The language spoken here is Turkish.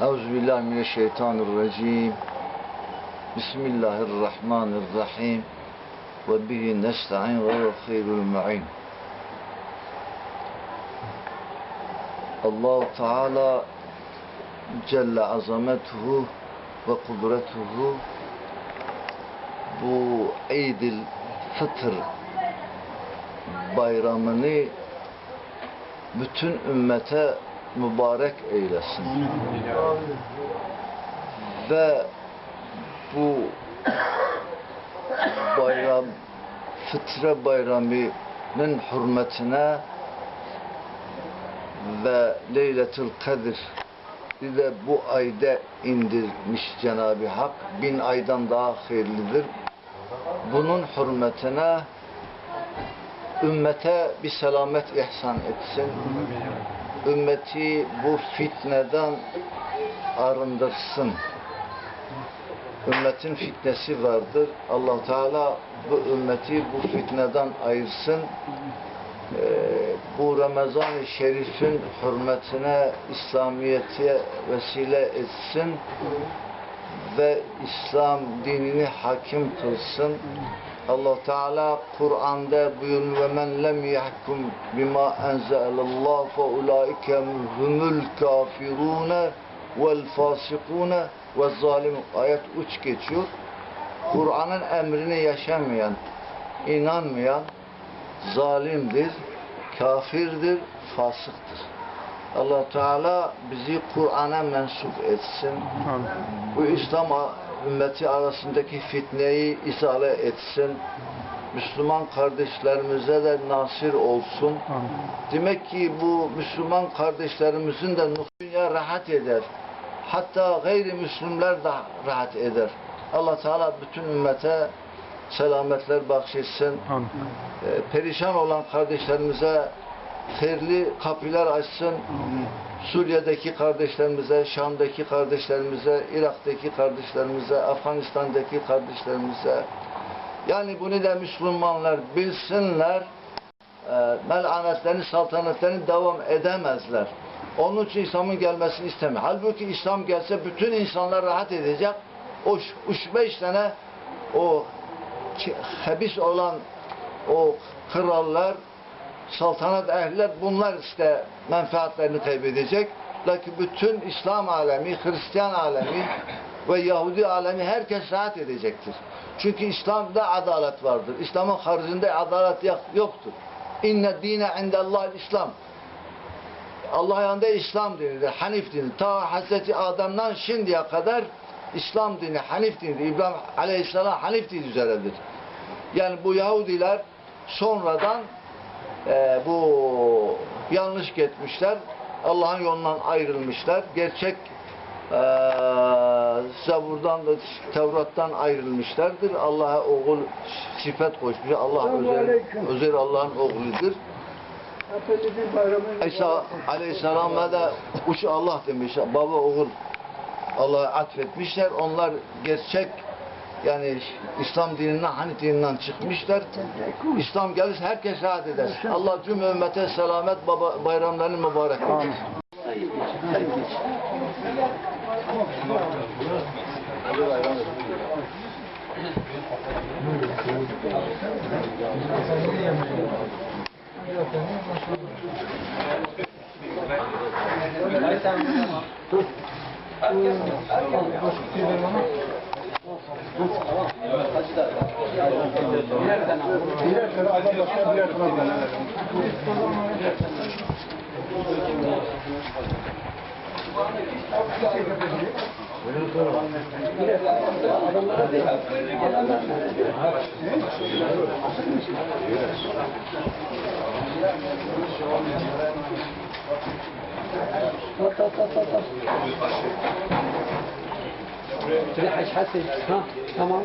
Euzubillahimineşşeytanirracim. Bismillahirrahmanirrahim. Ve bihi nesta'in ve hayrul mu'in. Allah Teala Celle azametuhu ve kudretuhu bu Eid-i Fıtır bayramını bütün ümmete mübarek eylesin. Ve bu bayram, Fıtre bayramının hürmetine ve Leyletül Kadir de bu ayda indirmiş Cenab-ı Hak, 1000 aydan daha hayırlıdır. Bunun hürmetine ümmete bir selamet ihsan etsin. Ümmeti bu fitneden arındırsın. Ümmetin fitnesi vardır. Allah Teala bu ümmeti bu fitneden ayırsın. Bu Ramazan-ı Şerif'in hürmetine İslamiyet'e vesile etsin ve İslam dinini hakim kılsın. Allah Teala Kur'an'da buyuruyor ve men lem yahkum bima enzelallah fe ulaike humul kafirun vel fasikun ve zalimun. Ayet uç geçiyor. Kur'an'ın emrini yaşamayan, inanmayan zalimdir, kafirdir, fasıktır. Allah Teala bizi Kur'an'a mensup etsin. Bu İslam ümmeti arasındaki fitneyi izale etsin. Müslüman kardeşlerimize de nasir olsun. Demek ki bu Müslüman kardeşlerimizin de dünya rahat eder. Hatta gayrimüslimler de rahat eder. Allah Teala bütün ümmete selametler bahşetsin. Perişan olan kardeşlerimize hayırlı kapılar açsın. Suriye'deki kardeşlerimize, Şam'daki kardeşlerimize, Irak'taki kardeşlerimize, Afganistan'daki kardeşlerimize. Yani bunu da Müslümanlar bilsinler. Melanetlerini, saltanetlerini devam edemezler. Onun için İslam'ın gelmesini istemiyor. Halbuki İslam gelse bütün insanlar rahat edecek. O 3-5 tane o hebis olan o krallar, saltanat ehliler, bunlar işte menfaatlerini kaybedecek. Lakin bütün İslam alemi, Hristiyan alemi ve Yahudi alemi herkes rahat edecektir. Çünkü İslam'da adalet vardır. İslam'ın haricinde adalet yoktur. İnne dine indellahil İslam. Allah yanında İslam dinidir, Hanif dinidir. Ta Hazreti Adem'den şimdiye kadar İslam dini, Hanif dinidir. İbrahim Aleyhisselam Hanif dini üzeredir. Yani bu Yahudiler sonradan bu yanlış gitmişler. Allah'ın yolundan ayrılmışlar. Gerçek Zebur'dan, Tevrat'tan ayrılmışlardır. Allah'a oğul sifet koşmuş. Allah özel Allah'ın oğludur. İsa Aleyhisselam'a da uç Allah demiş. Baba oğul Allah'a atfetmişler. Onlar gerçek yani İslam dininden, Hanif dininden çıkmışlar. İslam gelirse herkes rahat eder. Allah tüm ümmete selamet bayramlarını mübarek etsin. تلحش حسن ها تمام